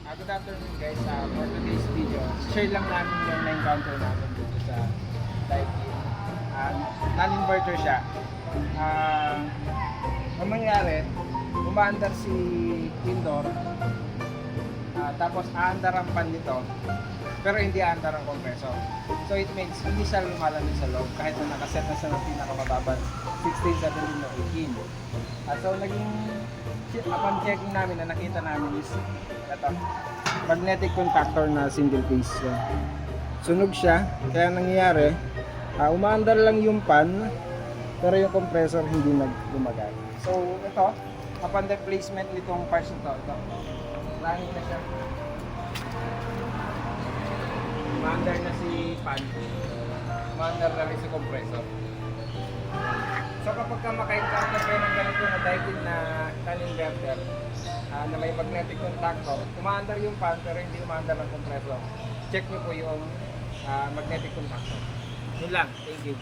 Good afternoon guys. For today's video, share lang namin yung na-encounter namin dito sa Daikin. Non-inverter siya. Ang nangyari, umaandar si indoor, tapos aandar ang pan nito, pero hindi aandar ang compressor. So it means hindi siya lumalamig sa loob kahit na nakaset na siya ng pinakamababang 16, 17, o 18. So naging upon checking namin na nakita namin is ito, magnetic contactor na single phase. Sunog siya, kaya nangyayari, umaandar lang yung pan, pero yung compressor hindi nagumagana. So ito, upon the placement nitong parts nito, ito, running na siya. Umaandar na si pan, umaandar na rin si compressor. So kapag ka maka-encounter kayo ng ganito na Daikin na non-inverter na may magnetic contactor, umaandar yung fan pero hindi umaandar ang compressor, check nyo po yung magnetic contactor. Yun lang, thank you.